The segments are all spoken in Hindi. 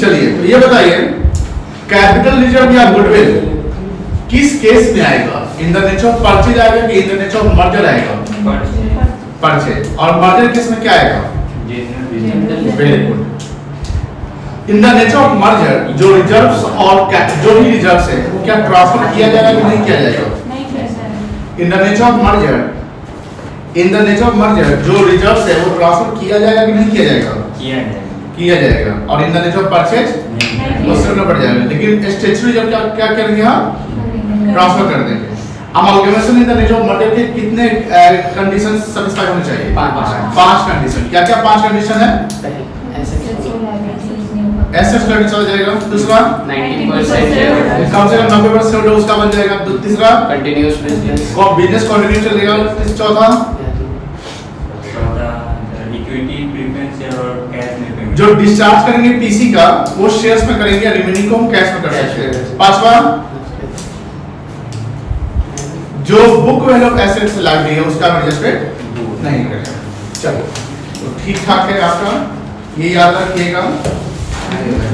चलिए तो ये बताइए कैपिटल रिजर्व या गुडविल किस केस में आएगा? इन द नेचर ऑफ परचेज आएगा कि इन द नेचर ऑफ मर्जर आएगा? परचेज। और मर्जर केस में क्या आएगा? Very good. In the nature of merger जो रिजर्व्स और जो भी रिजर्व्स है वो क्या ट्रांसफर किया जाएगा कि नहीं किया जाएगा? इन the nature of merger, in the nature of merger जो रिजर्व्स है वो ट्रांसफर किया जाएगा कि नहीं किया जाएगा? किया जाएगा। और in the nature of purchase वो सिर्फ पड़ जाएगा। लेकिन स्टैट्यूटरी जब क्या क्या करेंगे हम? ट्रांसफर कर देंगे। Amalgamation in the nature of merger के कितने कंडीशन सैटिस्फाई होने चाहिए? 5 कंडीशन। क्या क्या 5 कंडीशन है? एसेट्स क्रेडिट चला जाएगा। दूसरा 90% कम से कम 90% उसका बन जाएगा। तीसरा कंटिन्यूअस बिजनेस को बिजनेस कंटिन्यू चलेगा। चौथा इक्विटी प्रीफरेंस शेयर और कैश में पेमेंट। जो डिस्चार्ज करेंगे पीसी का वो शेयर्स में करेंगे, रिमेनिंग को हम कैश में कर सकते हैं। पांचवा जो book value of assets library है उसका एडजस्टमेंट नहीं करेंगे। चलो तो ठीक ठाक है आपका, ये याद रखिएगा।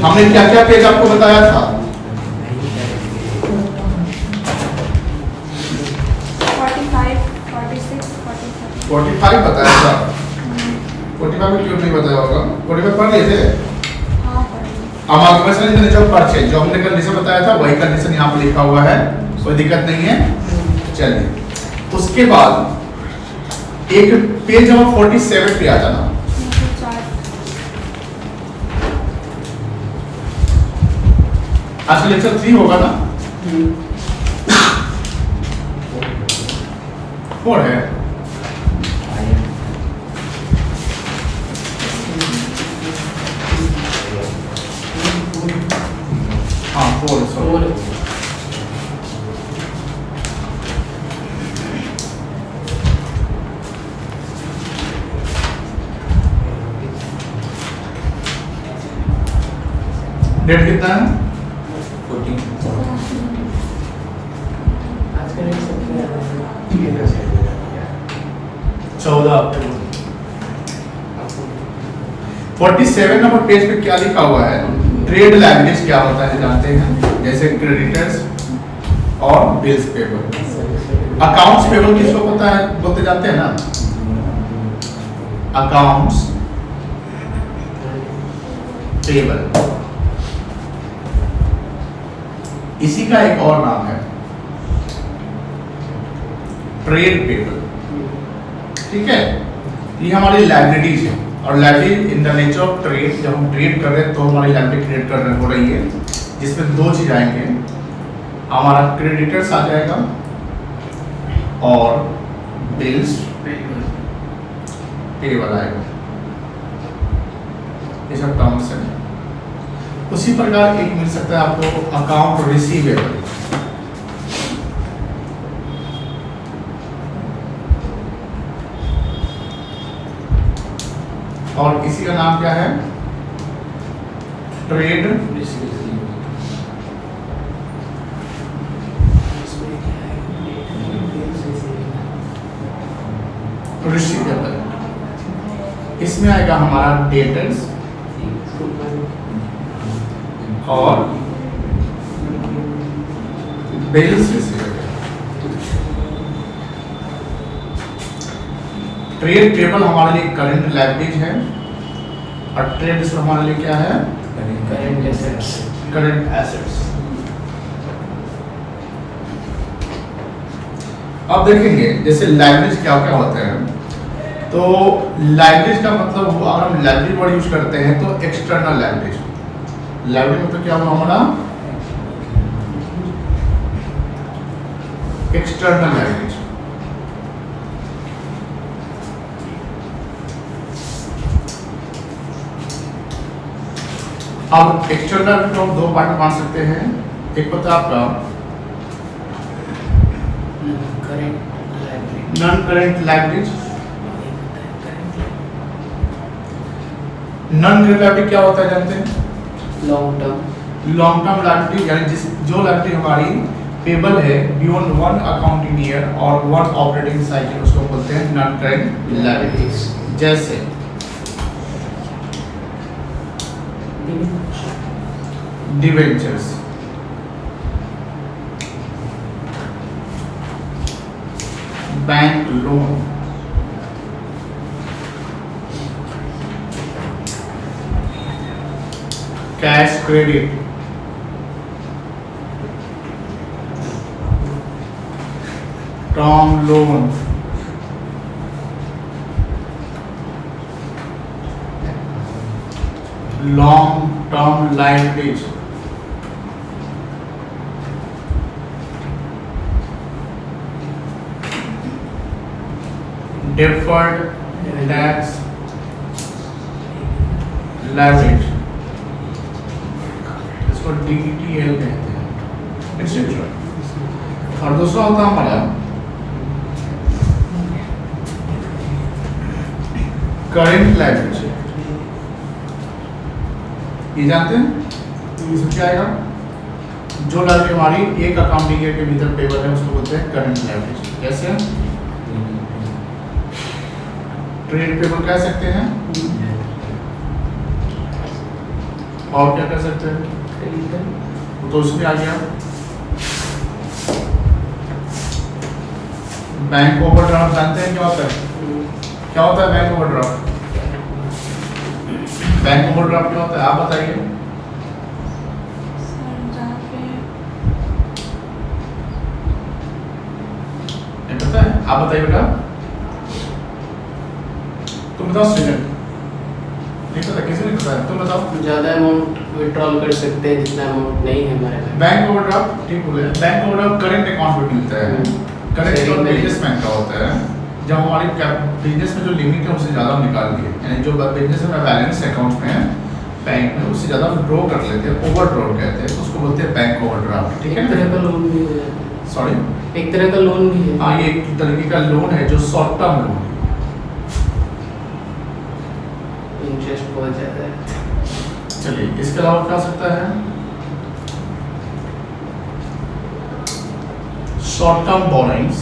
हमने क्या क्या पेज आपको बताया था? 45 बताया था। 45 में क्यों नहीं बताया होगा? 45 पढ़ लिए थे? Amalgamation in the nature of purchase जो हमने कंडीशन बताया था वही कंडीशन यहाँ पे लिखा हुआ है, कोई दिक्कत नहीं है। चलिए उसके बाद एक पेज नंबर 47 पे आ जाना। आज लेक्चर 3 होगा ना? 4 है। हाँ 4 डेट कितना है? 14 अक्टूबर। 47 नंबर पेज पे क्या लिखा हुआ है? ट्रेड लायबिलिटीज क्या होता है जानते हैं? जैसे क्रेडिटर्स और बिल्स पेबल। अकाउंट्स पेबल किसको पता है बोलते जानते हैं ना? अकाउंट्स पेबल, इसी का एक और नाम है ट्रेड पेबल। ठीक है, ये हमारी लायबिलिटीज है और liability in the nature of trade. जब हम ट्रेड कर रहे हैं तो हमारी लायबिलिटी क्रिएट कर रहे हो रही है, जिसमें 2 चीज आएंगे, हमारा क्रेडिटर्स आ जाएगा और बिल्स पेबल आएगा। ये सब टर्म्स हैं। उसी प्रकार एक मिल सकता है आपको अकाउंट रिसीवेबल। और इसी का नाम क्या है? Trade receivable. इसमें आएगा हमारा डेटर्स और बिल्स रिसीवेबल। ट्रेड पेबल हमारे लिए करंट लायबिलिटीज है और ट्रेड हमारे लिए क्या है? Current assets. Current assets. अब देखेंगे जैसे लायबिलिटीज क्या क्या होते हैं। तो लायबिलिटीज का मतलब अगर हम लायबिलिटी वर्ड यूज करते हैं तो एक्सटर्नल लायबिलिटीज। लायबिलिटी मतलब क्या हुआ हमारा? External liabilities. अब एक्सटर्नल को हम 2 पार्ट में बांट सकते हैं। एक होता है आपका non current liabilities. Non current liability क्या होता है जानते हैं? लॉन्ग टर्म लायबिलिटी यानी जो लायबिलिटी हमारी पेबल है बियॉन्ड 1 अकाउंटिंग ईयर और 1 ऑपरेटिंग साइकिल, उसको बोलते हैं नॉन करंट लायबिलिटीज। जैसे debentures, bank loan, cash credit, term loan, long term liabilities, deferred tax liability, इसको DTL कहते हैं, etc. और दूसरा होता है हमारा करंट लाइबिलिटी। ये जानते हैं इसमें क्या आएगा? जो लाइबिलिटी हमारी एक अकाउंटिंग ईयर के भीतर पेबल है उसको बोलते हैं करंट लाइबिलिटी। कैसे? ट्रेड पेबल कह सकते हैं, और क्या कर सकते हैं? तो उसमें आ गया बैंक ओवरड्राफ्ट। जानते हैं क्या होता है? क्या होता है बैंक ओवरड्राफ्ट? बैंक ओवरड्राफ्ट क्या होता है आप बताइए। पता है? आप बताइए बेटा, तुम बताओ सृजन। नहीं पता, किसी ने पता है? तुम बताओ। ज्यादा अमाउंट विड्रॉल कर सकते हैं जितना अमाउंट नहीं है हमारे पास। बैंक ओवरड्राफ्ट ठीक बोले। बैंक ओवरड्राफ्ट करंट अकाउंट में मिलता है। करंट अकाउंट बिजनेसमैन का होता है, जब हमारे बिजनेस में जो लिमिट है उससे ज़्यादा हम निकाल दिए, यानी जो बिजनेस में बैलेंस अकाउंट में है बैंक में उससे ज़्यादा ड्रॉ कर लेते हैं, ओवरड्रॉ कहते हैं, उसको बोलते हैं बैंक ओवरड्राफ्ट। ठीक है, एक तरह का लोन भी है। सॉरी, एक तरह का लोन भी है। हाँ, ये एक तरीके का लोन है जो शॉर्ट टर्म लोन है। इंटरेस्ट बहुत ज़्यादा है। चलिए, इसके अलावा क्या हो सकता है? Short term borrowings,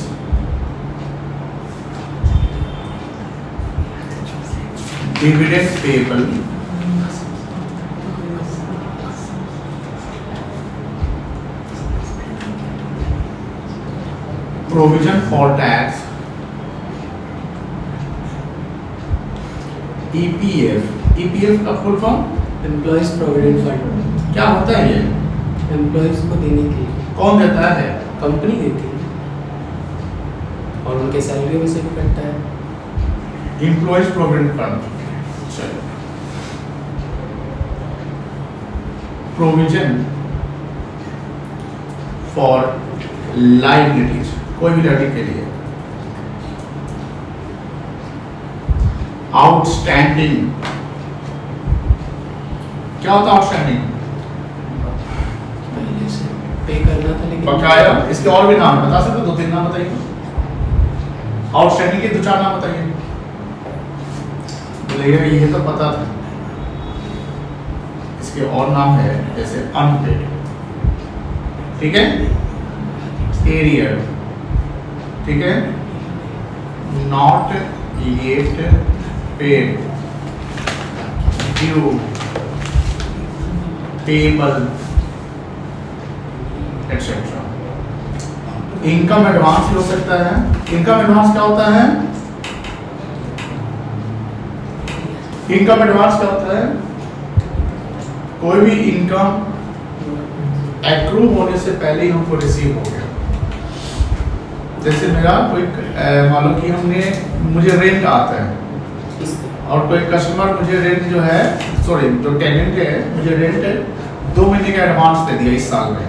dividend payable, provision for tax, EPF. EPF का full form employees provident fund. क्या होता है? ये एम्प्लॉयज को देने के लिए कौन देता है? कंपनी देती है और उनके सैलरी में से भी कटता है। Employees provident fund. Provision for liabilities, कोई भी लाइबिलिटी के लिए। आउटस्टैंडिंग, क्या होता है आउटस्टैंडिंग? पहले से पे करना था लेकिन बकाया। इसके और भी नाम बता सकते हो? 2-3 नाम बताइए। आउटस्टैंडिंग के 2-4 नाम बताइए। बोलेगा ये तो पता था। इसके और नाम है जैसे अनपेड, ठीक है, एरियर, ठीक है, not yet paid, due, payable, etcetera. Income advance भी हो सकता है। इनकम एडवांस क्या होता है? इनकम एडवांस क्या होता है? कोई भी इनकम एक्रू होने से पहले ही हमको रिसीव हो गया। जैसे मेरा कोई मान लो कि हमने, मुझे रेंट आता है और कोई कस्टमर मुझे रेंट जो है, सॉरी जो टेनेंट है मुझे रेंट 2 महीने का एडवांस दे दिया इस साल में,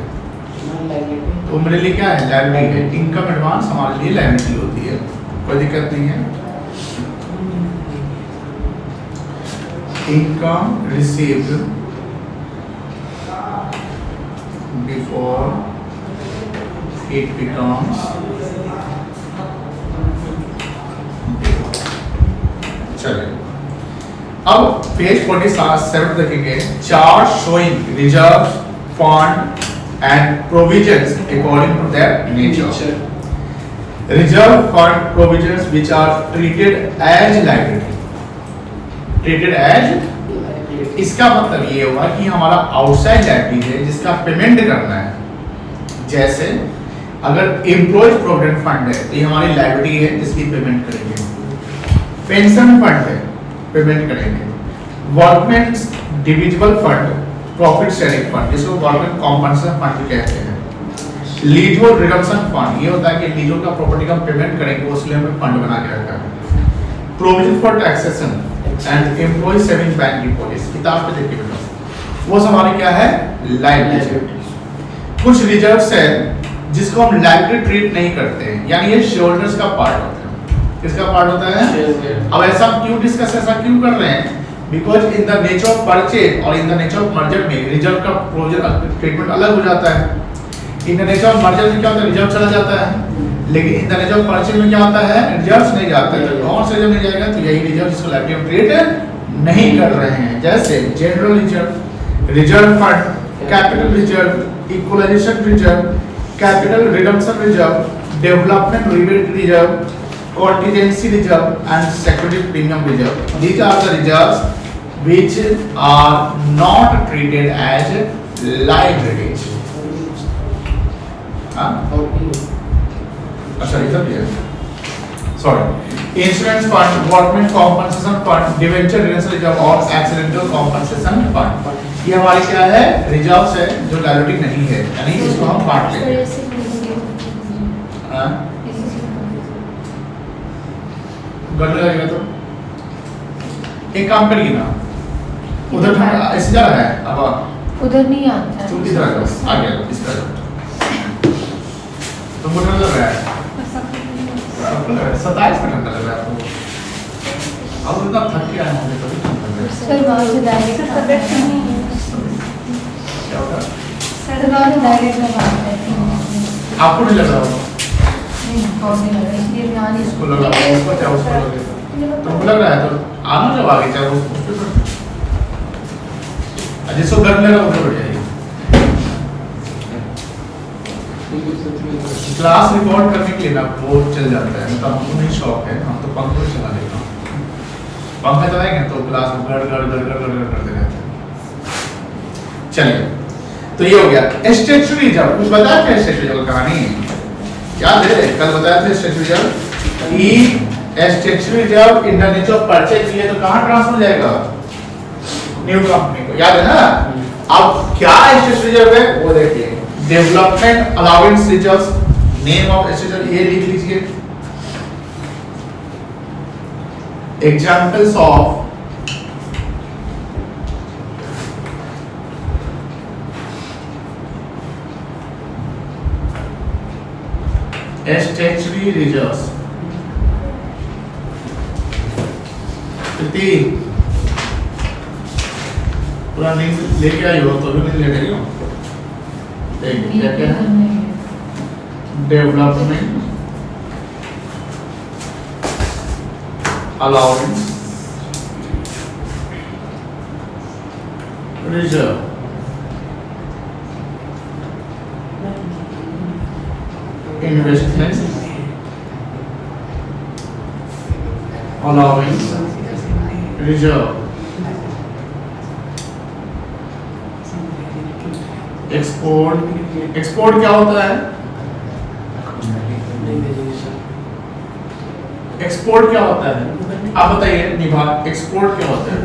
तो मेरे लिए क्या है? लायबिलिटी है। इनकम एडवांस हमारे लिए लायबिलिटी होती है, कोई दिक्कत नहीं है। Income received before it becomes चलिए, अब पेज 47 देखेंगे। Chart showing reserve, fund and provisions according to their nature. Reserve fund provisions which are treated as liability, treated as इसका मतलब ये हुआ कि हमारा आउटसाइड लायबिलिटी है जिसका पेमेंट करना है। जैसे अगर एम्प्लॉयज प्रोविडेंट फंड है तो ये हमारी लायबिलिटी है जिसकी पेमेंट करेंगे। पेंशन फंड है, पेमेंट करेंगे। Workmen's divisible fund, profit sharing fund, जिसको वर्कमेन कॉम्पनसेशन फंड भी कहते हैं। लीजोल रिडम्पशन फंड, ये होता है कि लीजोल का प्रॉपर्टी का पेमेंट करेंगे, उसके लिए हमने फंड बना के रखा है। Provision for taxation and employ saving bank deposit, किताब पे देखिए बेटा, वो हमारे क्या है, लायबिलिटी। कुछ रिजर्व्स है जिसको हम लायबिलिटी ट्रीट नहीं करते हैं, यानी ये शेयरहोल्डर्स का पार्ट होता है। किसका पार्ट होता है? अब ऐसा क्यों डिस्कस ऐसा क्यों कर रहे हैं? Because in the nature of purchase और in the nature of merger में रिजर्व का प्रोविजन ट्रीटमेंट अलग हो जाता है। In the nature of merger में क्या होता है, रिजर्व चला जाता है, लेकिन in the nature of purchase में क्या होता है, रिजर्व्स नहीं जाता है। कौन से रिजर्व नहीं जाएगा? तो यही रिजर्व जिसको लायबिलिटी हम ट्रीट नहीं कर रहे हैं, जैसे general reserve, reserve fund, capital reserve, equalisation reserve, capital redemption reserve, development rebate reserve, contingency reserve and security premium reserve. These are the reserves which are not treated as liabilities. Sorry. Insurance fund, workmen compensation fund, debenture redemption reserve और accidental compensation fund. ये हमारी क्या है, रिजर्व्स है जो लायबिलिटी नहीं है, यानी इसको हम बांट लेंगे। गड़बड़ लगेगा तो एक काम करिए ना, उधर ऐसे जा रहा है, अब उधर नहीं आता तुम इधर आ जाओ, आ गया इस तरह तुमको ठंडा लग रहा है, 27 में ठंडा लग रहा है आपको, अब इतना थक के आए होंगे तभी सर वहाँ से डायरेक्ट क्या होगा, सर वहाँ से डायरेक्ट में बात करते हैं। आपको नहीं लग रहा होगा, इसलिए ध्यान इसको लग रहा है, उसको क्या उसको लग रहा है, तुमको लग रहा है तो आना जब आगे चाहे उस पे जिसको गर्म लग रहा है उधर बैठ जाइए। क्लास रिकॉर्ड करने के लिए ना वो चल जाता है, मतलब हमको नहीं शौक है, हम तो पंखा ही चला लेते हैं, पंखा चलाएंगे तो क्लास में गड़ करते रहते हैं। चलिए तो ये हो गया स्टैट्यूटरी रिजर्व। कुछ बताया क्या स्टैट्यूटरी रिजर्व कहानी याद है? कल बताया था statutory reserve E statutory reserve in the nature of purchase किए तो कहां ट्रांसफर हो जाएगा, न्यू कंपनी को, याद है ना? अब क्या स्टैट्यूटरी रिजर्व है वो देखिए, development allowance reserves, name of statutory ये लिख लीजिए। Examples of statutory reserves। पूरा नींद लेके आई हो तो भी नहीं ले रही हो, देखिए क्या क्या है, development allowance reserve, investment allowance reserve, export क्या होता है, एक्सपोर्ट क्या होता है आप बताइए निभा, एक्सपोर्ट क्या होता है?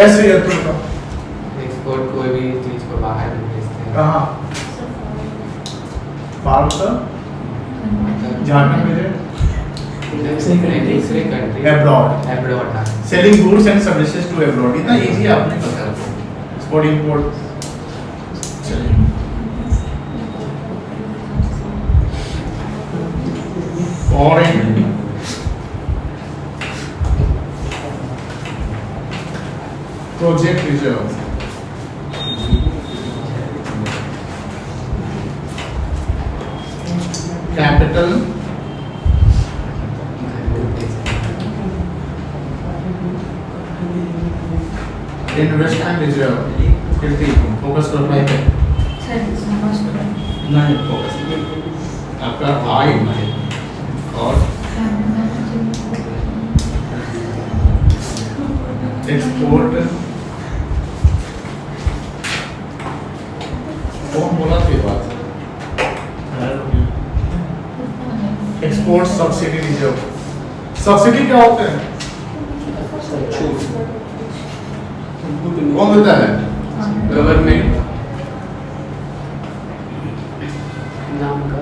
ऐसे एक्सपोर्ट कोई भी चीज को बाहर भेजते हैं। कहाँ भारत का झारखंड में दूसरे कंट्री, अब्रॉड, हाँ। Selling goods and services to abroad, इतना इजी आपने पता है, एक्सपोर्ट इंपोर्ट। चलिए foreign project reserve, capital investment reserve. कितनी फोकस करो भाई पे, नहीं फोकस आपका आई और एक्सपोर्ट कौन बोला थी बात? Export subsidy reserve. सब्सिडी क्या होता है? कौन देता है? गवर्नमेंट नाम का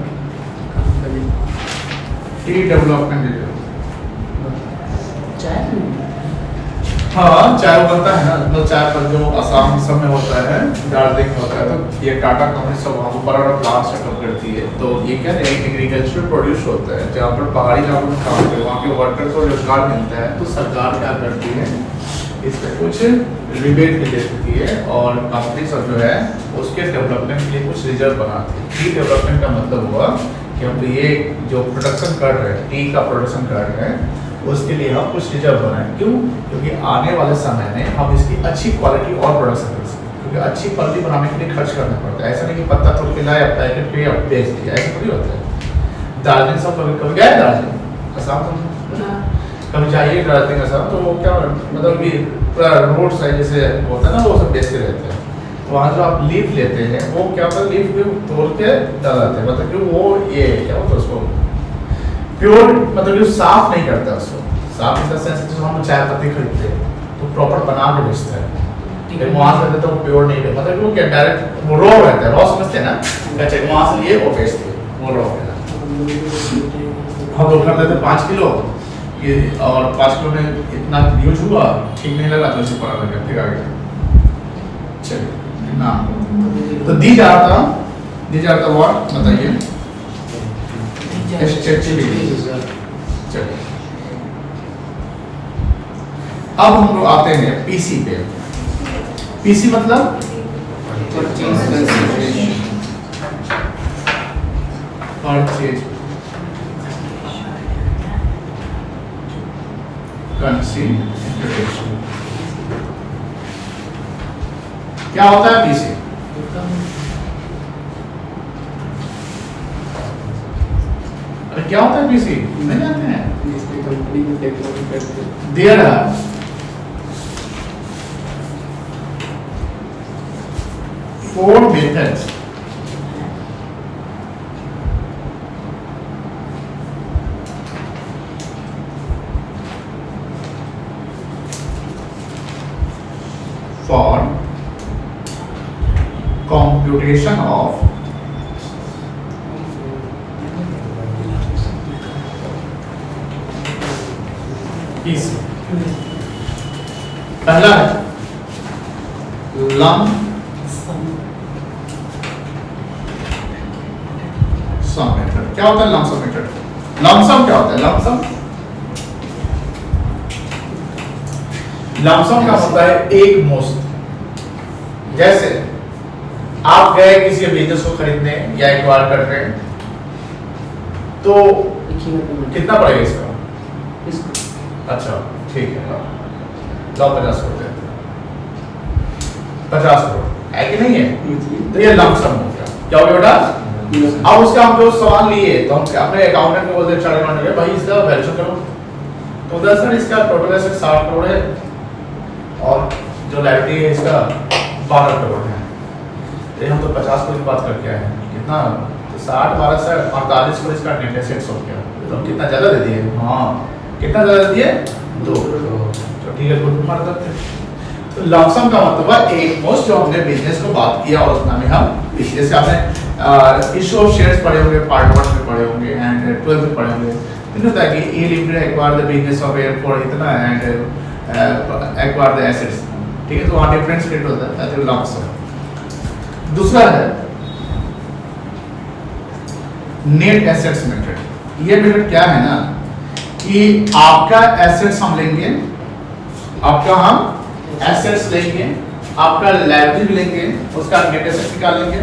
काम करे। T development reserve. चाय हाँ चाय बनता है ना, तो चाय पर जो असम सब में होता है, दार्जिलिंग में होता है, तो ये टाटा कंपनी सब वहाँ पर बड़ा प्लांट सेटअप करती है। तो ये क्या है, एग्रीकल्चर प्रोड्यूस होता है, जहाँ पर पहाड़ी इलाकों में काम करते हैं वहाँ के वर्कर को रोजगार मिलता है। तो सरकार क्या करती है, इस पर कुछ रिबेट दे देती है और कंपनी सब जो है उसके डेवलपमेंट के लिए कुछ रिजर्व बनाती है। टी डेवलपमेंट का मतलब हुआ कि हम ये जो प्रोडक्शन कर रहे हैं, टी का प्रोडक्शन कर रहे हैं, उसके लिए हम कुछ रिजर्व बनाएं। क्यों? क्योंकि आने वाले समय में हम इसकी अच्छी क्वालिटी और प्रोडक्शन कर सकें। क्योंकि अच्छी क्वालिटी बनाने के लिए खर्च करना पड़ता है। ऐसा नहीं कि पत्ता तोड़ के लाए पैकेट पे अब बेच दिया, ऐसा थोड़ी होता है। दार्जिलिंग सब कभी गए दार्जिलिंग असम कभी जाइए दार्जिलिंग असम, तो वो क्या मतलब कि पूरा रोड साइड जैसे होता है ना, वो सब बेचते रहते हैं। वहाँ जो आप लीफ लेते हैं वो क्या होता है, लीफ को तोड़ के डालते हैं, मतलब कि वो ये क्या होता है उसको प्योर, मतलब कि साफ नहीं करता उसको। साफ इन द सेंस जो हम चाय पत्ती खरीदते हैं तो प्रॉपर बना के बेचता है। फिर वहाँ से लेते तो प्योर नहीं रहता, मतलब कि वो क्या डायरेक्ट वो रॉ रहता है, रॉ समझते हैं ना, अच्छा वहाँ से लिए वो बेचते हैं, वो रॉ रहता है। हम लोग कर लेते 5 किलो ये, और 5 किलो में इतना यूज हुआ, ठीक नहीं लगा तो इसे पड़ा लगा, फिर आ गया। चलिए ना, तो दी जा रहा था व्हाट बताइए, चलिए अब हम लोग आते हैं पीसी पे। पीसी मतलब परचेज कंसीडरेशन। क्या होता है पीसी? अरे क्या होता है पीसी? नहीं जानते हैं? कंपनी में डेवलप करते हैं। There are 4 methods for computation of PC। पहला है लंप सम मेथड। क्या होता है लंप सम मेथड? लंप सम क्या होता है? लंप सम का मतलब है एक मुश्त। जैसे आप गए किसी बिजनेस को खरीदने या एक्वायर कर रहे हैं, तो कितना पड़ेगा इसका? अच्छा ठीक है, लो 50 करोड़ देते हैं, 50 करोड़ है कि नहीं है? तो ये लंप सम हो गया। क्या हो गया बेटा? अब उसका हम जो सवाल लिए तो हम अपने अकाउंटेंट को बोलते चार्ट अकाउंटेंट भाई इसका वैल्यूएशन करो, तो दरअसल इसका टोटल एसेट 60 करोड़ है और जो लायबिलिटी है इसका 12 करोड़ है। तो हम तो 50 करोड़ की बात करके आए हैं, कितना तो 60 12 से 48 करोड़ इसका नेट एसेट्स हो गया। तो हम कितना ज्यादा दे दिए? हाँ कितना ज्यादा दे दिए? 2 करोड़। तो ठीक है, गुड मार देते हैं। तो लंप सम का मतलब है एक मुश्त, जो हमने बिजनेस को बात किया और उसमें में हम जैसे आपने इशू ऑफ शेयर्स पढ़े होंगे, पार्ट 1 में पढ़े होंगे एंड 12 में पढ़े होंगे। तो होता है कि A limited acquire the business of airport इतना एंड एक्वायर द एसेट्स, ठीक है, तो वहाँ डिफरेंस रेट होता है, दैट इज लंप सम। दूसरा है नेट एसेट्स मेथड। ये मेथड क्या है ना कि आपका एसेट्स हम लेंगे, आपका हम एसेट्स लेंगे, आपका लायबिलिटी लेंगे, उसका नेट एसेट निकालेंगे।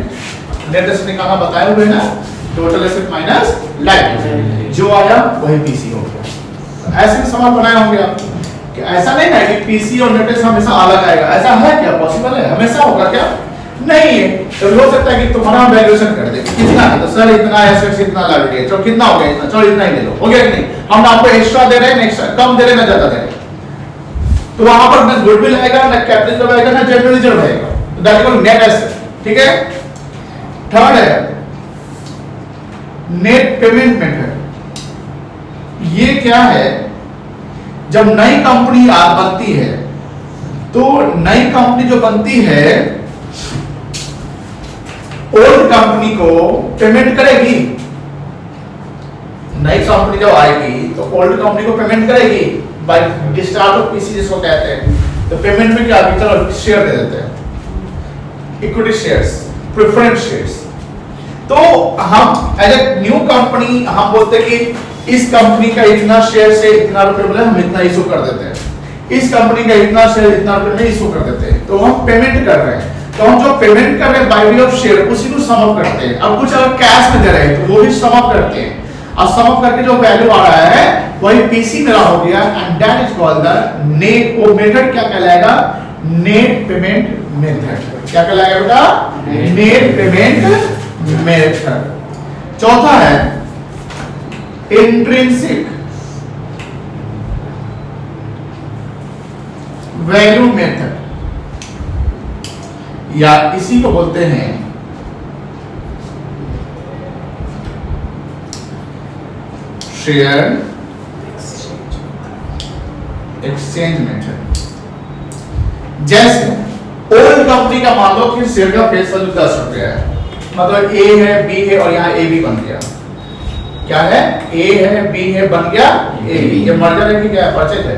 नेट एसेट निकालना बताए हुए ना, टोटल एसेट माइनस लायबिलिटी, जो आया वही पीसी हो गया। तो ऐसे सवाल बनाए होंगे आप कि ऐसा नहीं ना कि पीसी और नेट एसेट हमेशा अलग आएगा, ऐसा है क्या? पॉसिबल है? हमेशा होगा क्या? नहीं है। तो हो सकता है कि तुम्हारा वैल्यूएशन कर दे कितना है, तो सर इतना एसेट्स इतना लायबिलिटी है, चलो कितना हो गया? इतना, चलो इतना ही ले लो, हो गया कि नहीं? हम आपको एक्स्ट्रा दे रहे हैं, एक्स्ट्रा कम दे रहे हैं ना ज्यादा दे रहे हैं? तो वहां पर ना गुडविल आएगा, ना कैपिटल रिजर्व आएगा, ना जनरल रिजर्व आएगा। तो that is called net asset, ठीक है। थर्ड है नेट पेमेंट मेथड। ये क्या है, जब नई कंपनी बनती है तो नई कंपनी जो बनती है ओल्ड कंपनी को पेमेंट करेगी। नई कंपनी जब आएगी तो ओल्ड कंपनी को पेमेंट करेगी बाय डिस्चार्ज ऑफ पीसी जिसको कहते हैं। तो पेमेंट में क्या होगी, चलो शेयर दे देते हैं, इक्विटी शेयर्स, प्रेफरेंस शेयर्स। तो हम एज ए न्यू कंपनी हम बोलते हैं कि इस कंपनी का इतना शेयर से इतना रुपए मिला, हम इतना इशू कर देते हैं। इस कंपनी का इतना शेयर इतना रुपए में इशू कर देते हैं। तो हम पेमेंट कर रहे हैं, तो हम जो पेमेंट कर रहे हैं बाय वे ऑफ शेयर उसी को सम अप करते हैं। अब कुछ अगर कैश में दे रहे हैं तो वो भी सम अप करते हैं, और सम अप करके जो वैल्यू आ रहा है वही पीसी मेरा हो गया, and that is called the net. वो मेथड क्या कहलाएगा, नेट पेमेंट मेथड। क्या कहलाएगा बेटा, नेट पेमेंट मेथड। चौथा है इंट्रिंसिक वैल्यू मेथड, या इसी को बोलते हैं शेयर एक्सचेंज मेथड। जैसे ओल्ड कंपनी का मान लो कि शेयर का फेस वैल्यू 10 रुपया है, मतलब ए है बी है और यहाँ ए बी बन गया। क्या है, ए है बी है बन गया ए बी। ये मर्जर है कि क्या है, परचेज है,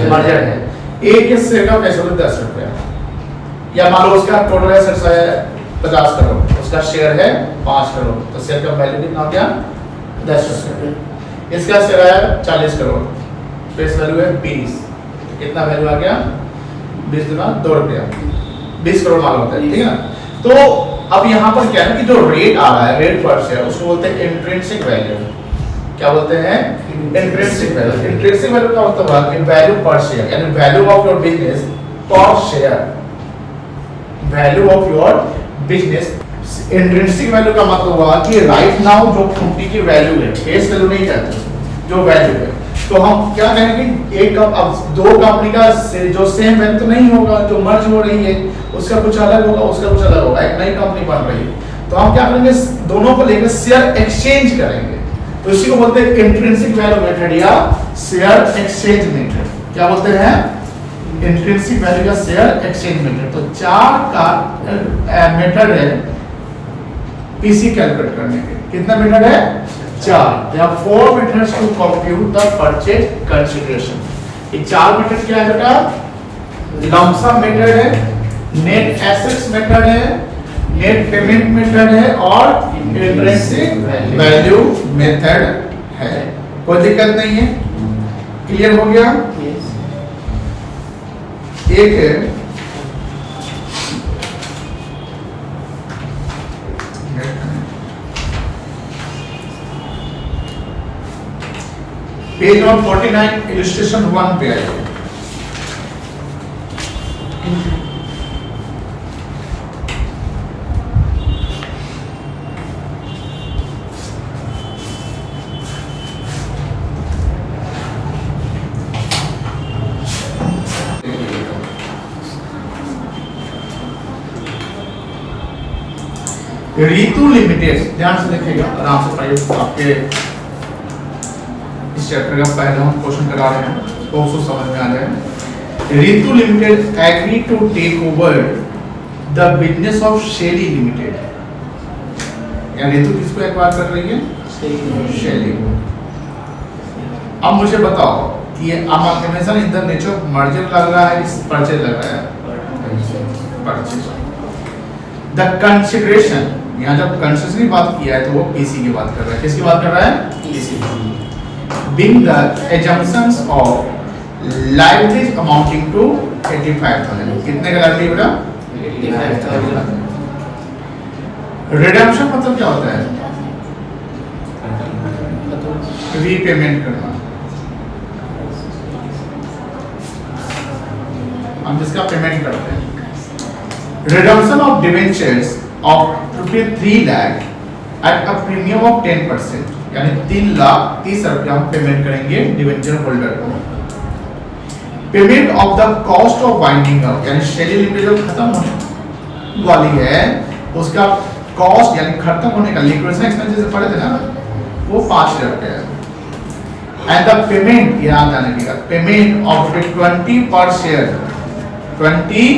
मर्जर है। ए के शेयर का फेस वैल्यू 10 रुपया, या मान लो उसका टोटल एसेट्स है 50 करोड़, उसका शेयर है 5 करोड़, तो शेयर का वैल्यू कितना हो गया 10 रुपये। इसका शेयर है 40 करोड़, फेस वैल्यू है 20, कितना वैल्यू आ गया 20 गुना 2 रुपया, 20 करोड़ माल होता है, ठीक है। तो अब यहाँ पर क्या है कि जो रेट आ रहा है, रेट पर शेयर, उसको बोलते हैं इंट्रिंसिक वैल्यू। क्या बोलते हैं, इंट्रिंसिक वैल्यू। इंट्रिंसिक वैल्यू का मतलब है कि वैल्यू पर शेयर, यानी वैल्यू ऑफ योर बिजनेस पर share, value of your business. Intrinsic value का मतलब हुआ कि राइट नाउ जो कंपनी की वैल्यू है, फेस वैल्यू नहीं कहते, जो वैल्यू है। तो हम क्या कहेंगे, एक अब दो कंपनी का जो सेम वैल्यू तो नहीं होगा, जो मर्ज हो रही है उसका कुछ अलग होगा, उसका कुछ अलग होगा, एक नई कंपनी बन रही है। तो हम क्या करेंगे, दोनों को लेकर शेयर एक्सचेंज करेंगे। तो इसी को बोलते हैं इंट्रिंसिक वैल्यू मेथड या शेयर एक्सचेंज मेथड। क्या बोलते हैं, इंट्रिंसिक वैल्यू का शेयर एक्सचेंज मेथड। तो 4 का मेथड है पीसी कैलकुलेट करने के। कितना मेथड है, 4। There are 4 methods to compute the purchase consideration. ये 4 मेथड क्या है बेटा, लमसम मेथड है, नेट एसेट्स मेथड है, नेट पेमेंट मेथड है और इंट्रिंसिक वैल्यू मेथड है। कोई दिक्कत नहीं है, क्लियर हो गया। एक है पेज नंबर 49 इलस्ट्रेशन 1 पे आइए। रीतु लिमिटेड, ध्यान से देखिएगा, आराम से पढ़िए। आपके इस चैप्टर का पहला हम क्वेश्चन करा रहे हैं, तो उसको समझ में आ जाए। Ritu limited agree to take over the business of Shelly limited. या रीतु किसको एक्वायर कर रही है, शेली। अब मुझे बताओ कि ये amalgamation in the nature of merger लग रहा है, इस परचेज लग रहा है, परचेज। द कंसिडरेशन, यहाँ जब कंसिडरेशन की बात किया है तो वो पीसी की बात कर रहा है। किसकी बात कर रहा है, PC. Being the assumptions of liabilities amounting to 85,000। कितने का liability बेटा, 85,000। Redemption मतलब क्या होता है, रीपेमेंट करना। हम जिसका पेमेंट करते हैं। Redemption of debentures of ₹3 lakh at a premium of 10%, यानी 3,30,000 रुपया हम पेमेंट करेंगे डिवेंचर होल्डर को। Payment of the cost of winding up, यानी शेली लिमिटेड जो खत्म होने वाली है उसका कॉस्ट यानी खत्म होने का लिक्विडेशन एक्सपेंसेस पड़े थे ना, वो 5 शेयर पे है। एंड द पेमेंट, याद आने का payment of 20 per share, 20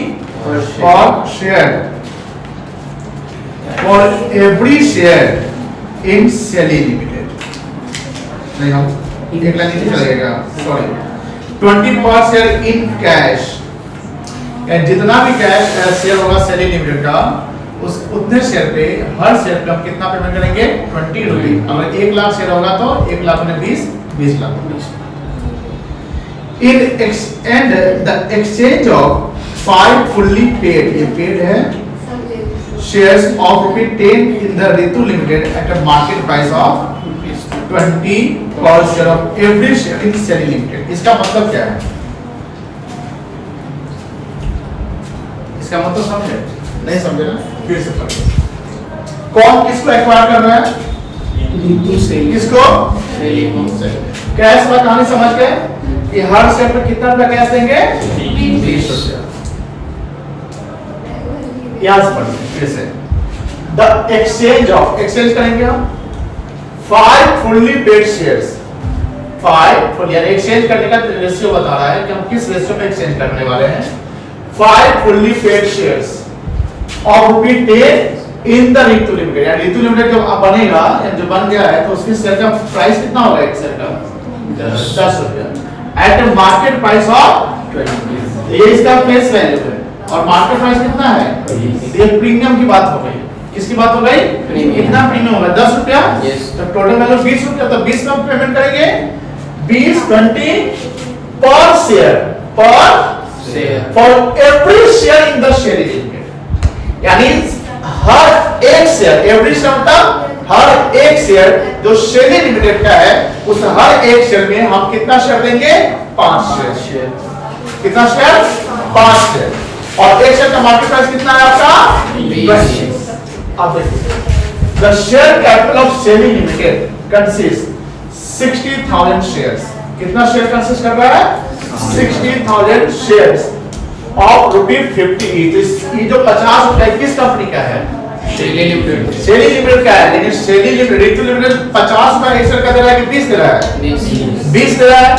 per share for every share in Shelly limited. नहीं हम एक लाइन नीचे चलेगा, sorry, 20 per share in cash, जितना भी कैश शेयर होगा शेली लिमिटेड का उस उतने शेयर पे हर शेयर पे हम कितना पेमेंट करेंगे 20 रुपए। अगर 1 लाख शेयर होगा तो 1 लाख में 20 lakh. In and the exchange of 5 fully paid, ये पेड है, shares of ₹10 in the Ritu limited at a market price of 20 per share of every share in Shelly limited. इसका मतलब क्या है? इसका मतलब समझे? नहीं समझे ना, फिर से पढ़ो। कौन किसको एक्वायर कर रहा है? रितु से किसको? शेली को। कैश का कहानी समझ गए कि हर शेयर पे कितना रुपया कैश देंगे? 20 रुपया। याद पढ़िए फिर से। द एक्सचेंज ऑफ, एक्सचेंज करेंगे हम 5 फुल्ली पेड शेयर्स, 5 फुल, यानी एक्सचेंज करने का रेशियो बता रहा है कि हम किस रेशियो में एक्सचेंज करने वाले हैं। 5 fully paid shares of ₹10 in the Ritu limited, यानी रितु लिमिटेड जब बनेगा या जो बन गया है तो उसकी शेयर का प्राइस कितना होगा? एक शेयर का 10 रुपया eight a market price of 20। ये इसका फेस वैल्यू है और मार्केट प्राइस कितना है? ये प्रीमियम की बात हो गई। किसकी बात हो गई? कितना प्रीमियम होगा? 10 रुपया। तो टोटल वैल्यू 20 रुपया, तो 20 का पेमेंट करेंगे 20 per share for every share in the Shelly limited, यानी हर एक शेयर, एवरी शेयर मतलब हर एक शेयर जो शेली लिमिटेड का है उस हर एक शेयर में हम कितना शेयर देंगे? 5 शेयर। कितना शेयर? 5 शेयर। और एक शेयर का मार्केट प्राइस कितना है आपका? 20। अब देखिए, the share capital of Shelly limited consist 60,000 shares. कितना शेयर कंसिस्ट कर रहा है? 60,000 शेयर्स ऑफ ₹50 ईच। ये जो 50 रुपए किस कंपनी का है? शेली लिमिटेड। शेली लिमिटेड का है, लेकिन शेली लिमिटेड रितु लिमिटेड 50 रुपए एक शेयर का दे रहा है कि 20 दे रहा है? 20 दे रहा है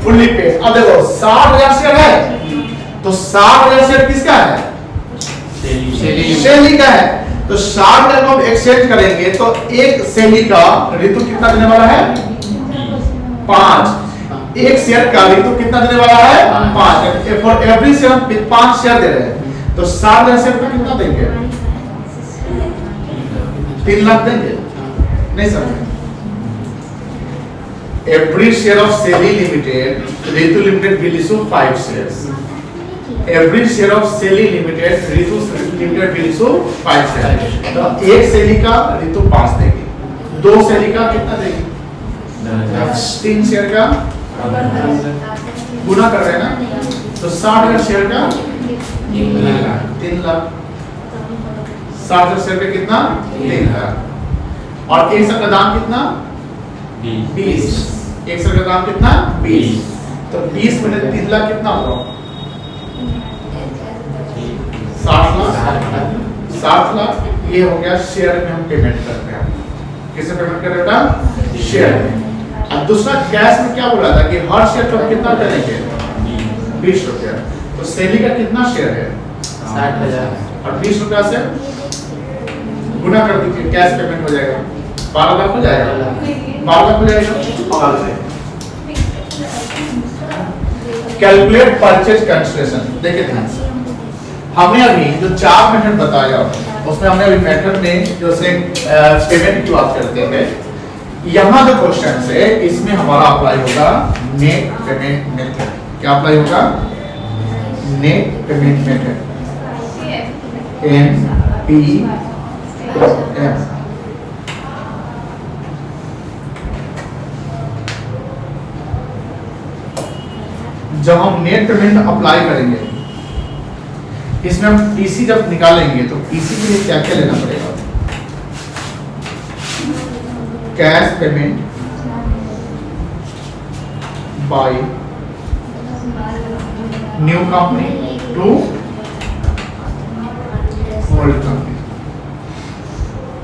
फुल्ली पेड। अब देखो 60,000 शेयर है तो 60,000 शेयर किसका है? शेली का है। तो 60,000 को एक्सचेंज करेंगे तो एक शेली का रितु कितना देने वाला है? 5। एक शेयर का रितु कितना देने वाला है? 5। फॉर एवरी शेयर हम 5 शेयर दे रहे हैं तो 60,000 शेयर पे कितना देंगे? 3 लाख देंगे। नहीं समझे? Every share of Shelly limited, Ritu limited will issue 5 shares. Every share of Shelly limited, Ritu limited will issue 5 share. तो एक शेली का रितु 5 देगी, 2 शेली का कितना देगी? 3 शेयर का गुना कर रहे हैं ना, तो 60,000 शेयर का 3 लाख। 60,000 शेयर पे कितना? 3 लाख। और एक शेयर का दाम कितना? 20। एक शेयर का दाम कितना? 20। तो 20 में 3 लाख कितना होगा? 60 लाख। 60 लाख ये हो गया शेयर में हम पेमेंट करते हैं। किसे पेमेंट कर रहे हैं? शेयर में। अब दूसरा कैश में क्या बोला था कि हर शेयर पर कितना करेंगे? 20 रुपया। तो शेली का कितना शेयर है? 60,000 और 20 रुपया से गुना कर दीजिए, कैश पेमेंट हो जाएगा 12 लाख हो जाएगा। 12 लाख हो जाएगा। Calculate purchase consideration. देखिए ध्यान से, हमने अभी जो 4 मेथड बताया उसमें हमने अभी मेथड में जो से पेमेंट की बात करते हैं, यहाँ जो क्वेश्चन है इसमें हमारा अप्लाई होगा नेट पेमेंट मेथड। क्या अप्लाई होगा? Net payment method, NPM। जब हम नेट पेमेंट अप्लाई करेंगे इसमें हम टीसी जब निकालेंगे तो टीसी के लिए क्या क्या लेना पड़ेगा? Cash payment by new company to old company.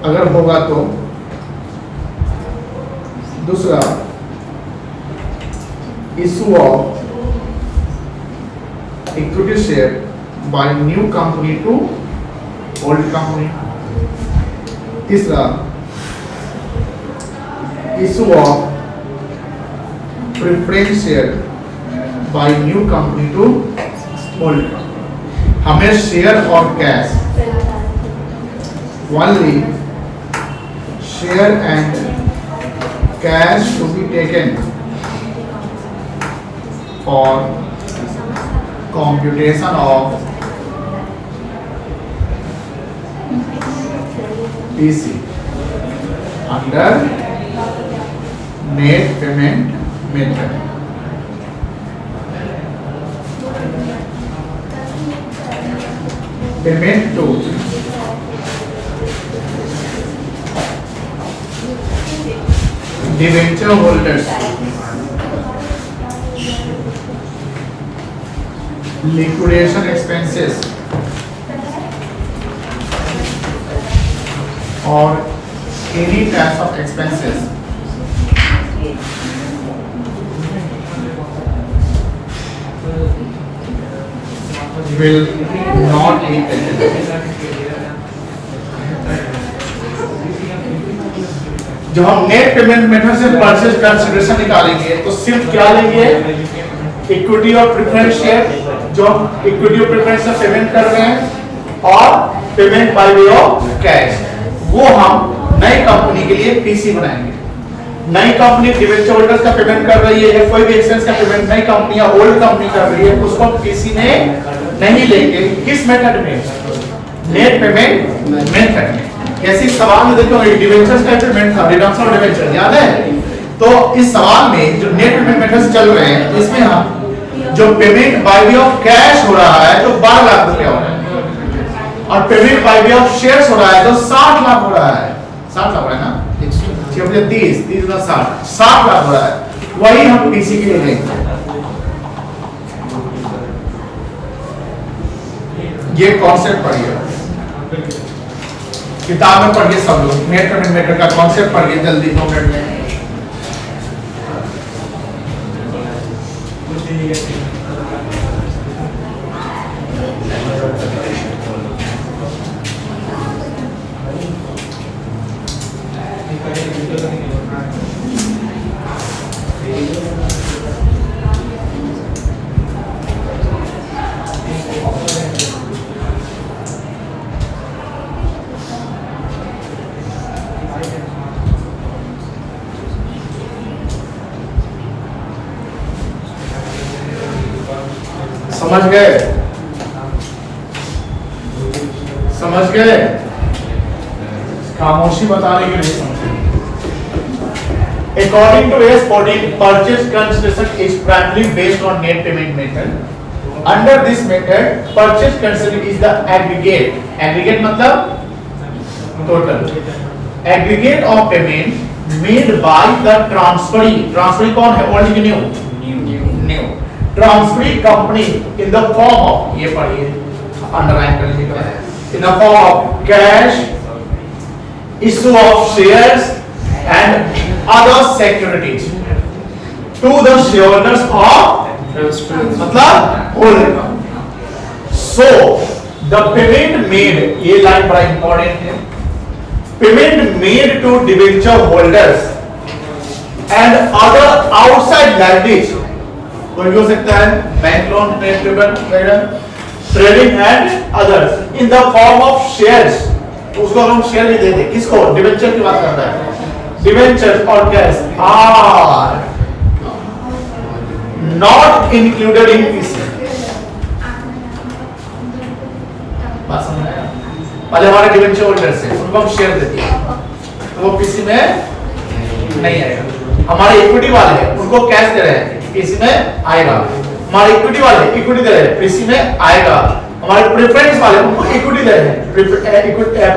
अगर होगा तो दूसरा issue of equity share by new company to old company. तीसरा issue of preference share by new company to old company. हमें शेयर और cash only share and cash to be taken for computation of PC under net payment method। Payment to debenture holders, liquidation expenses or any types of expenses will not be taken। जब हम नेट पेमेंट मेथड से परचेज कंसीडरेशन निकालेंगे तो सिर्फ क्या लेंगे, इक्विटी और प्रेफरेंस शेयर जो इक्विटी और प्रेफरेंस से पेमेंट कर रहे हैं और payment by way of cash, वो हम नई कंपनी के लिए पीसी बनाएंगे। नई कंपनी डिवेंचर होल्डर्स का पेमेंट कर रही है या कोई भी एक्सपेंस का पेमेंट नई कंपनी या ओल्ड कंपनी कर रही है, उसको पीसी में नहीं लेंगे। किस मेथड में? नेट पेमेंट मेथड में। जैसे सवाल में देखो डिवेंचर्स का पेमेंट था, रिडम्पशन ऑफ डिवेंचर याद है? तो इस सवाल में जो नेट पेमेंट मेथड्स चल रहे हैं इसमें हम जो payment by way of cash हो रहा है तो 12 लाख रुपया हो रहा है और payment by way of shares हो रहा है तो 60 लाख हो रहा है। 60 लाख हो रहा है ना, 30 का 60 लाख हो रहा है। वही हम पीसी के लिए लेंगे। ये कॉन्सेप्ट पढ़िए, किताब में पढ़िए सब लोग। नेट पेमेंट मेथड का कॉन्सेप्ट पढ़िए जल्दी 2 मिनट में। समझ गए? समझ गए? खामोशी बताने के लिए समझे। According to AS14, purchase consideration is primarily based on net payment method. Under this method, purchase consideration is the aggregate. Aggregate मतलब total. Aggregate of payment made by the transferee. Transferee कौन है? Old की new? New. Transferee company in the form of, ये पढ़िए अंडरलाइन कर लीजिएगा, in the form of cash, issue of shares and other securities to the shareholders of मतलब holding company। So the payment made, ये लाइन बड़ा इंपॉर्टेंट है, payment made to debenture holders and other outside liabilities, कोई भी हो सकता है, bank loan, trade paper, trading and others, in the form of shares. उसको हम शेयर भी देते, किसको? डिबेंचर की बात करता है। डिबेंचर और cash are not included in PC. बात समझ आया? पहले हमारे डिबेंचर होल्डर्स हैं, उनको हम शेयर देते हैं तो वो पीसी में नहीं आएगा। हमारे इक्विटी वाले हैं, उनको कैश दे रहे हैं, पीसी में आएगा। हमारे इक्विटी वाले इक्विटी दे रहे हैं, पीसी में आएगा। हमारे प्रेफरेंस वाले उनको इक्विटी दे रहे हैं,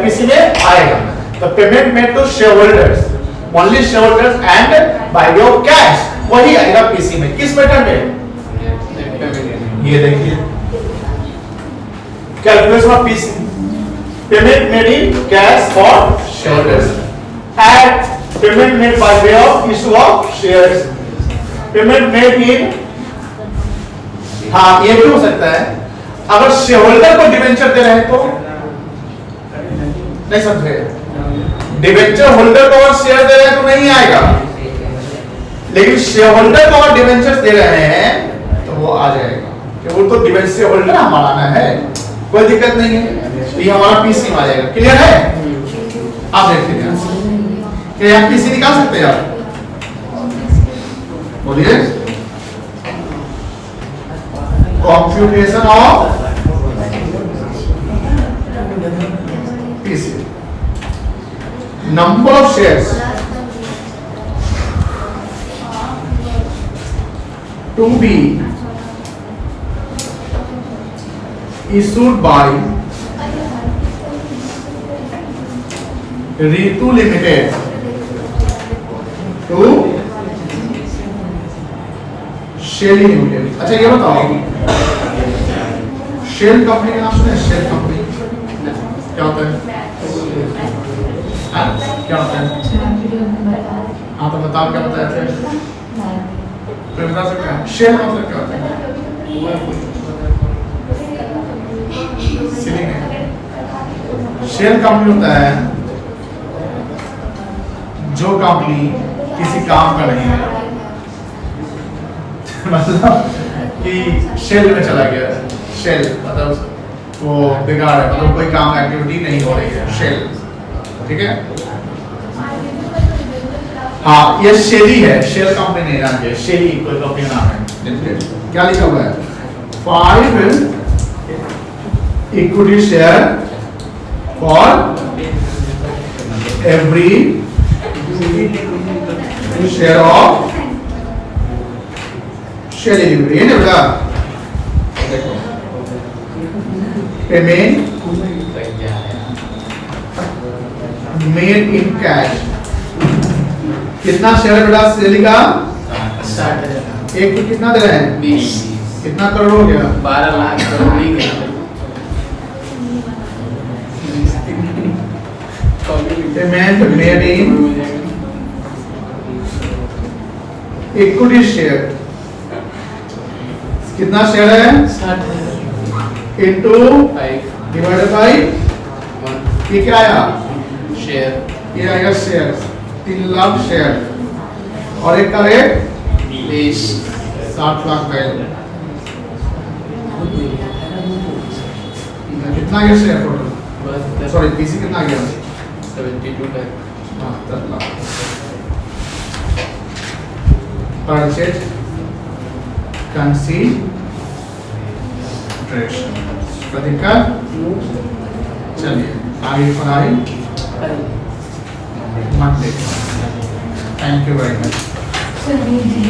पीसी में आएगा। तो payment made to shareholders, only shareholders and by way of cash, वही आएगा पीसी में। किस मेथड में? ये देखिए calculation of PC payment made in cash for shares and payment made by way of issue of shares payment made in हाँ ये भी हो सकता है अगर शेयर होल्डर को डिवेंचर दे रहे हैं तो नहीं समझे डिवेंचर होल्डर को अगर शेयर दे रहे हैं तो नहीं आएगा लेकिन शेयर होल्डर को अगर डिवेंचर दे रहे हैं तो वो आ जाएगा कि वो तो डिवेंचर होल्डर हमारा ना है कोई दिक्कत नहीं है तो ये हमारा पीसी में आ जाएगा क्लियर है आप देखते हैं क्या आप पीसी निकाल सकते हैं आप बोलिए computation of PC number of shares to be issued by Ritu Limited to Shelly Limited अच्छा ये बताओ शेल कंपनी का नाम सुना है शेल कंपनी क्या होता है क्या होता है हाँ तो बताओ क्या बताया थे फिर बता सकते हैं शेल मतलब क्या होता है शेल कंपनी होता है जो कंपनी किसी काम का नहीं है मतलब कि शेल में चला गया शेल मतलब वो बेकार है मतलब कोई काम एक्टिविटी नहीं हो रही है शेल ठीक है हाँ ये शेली है शेल कंपनी नहीं नाम है शेली कोई कंपनी नाम है क्या लिखा हुआ है 5 equity share for every share of Shelly limited ये बेटा देखो पेमेंट मेड इन कैश कितना शेयर है बेटा शेली का 60,000 एक को कितना दे रहे हैं 20 कितना करोड़ हो गया 12 लाख करोड़ नहीं गया payment made in equity share कितना शेयर है 60,000 इनटू 5 डिवाइडेड बाय 1 ये क्या आया शेयर ये आएगा शेयर 3 लाख शेयर और एक का रेट 20 60 लाख वैल्यू कितना गया शेयर टोटल सॉरी पीसी कितना गया 72 लाख 10 लाख परचेज कंसीडरेशन प्रतिका चलिए आगे पढ़ाई मत देखो thank you very much sir ये जी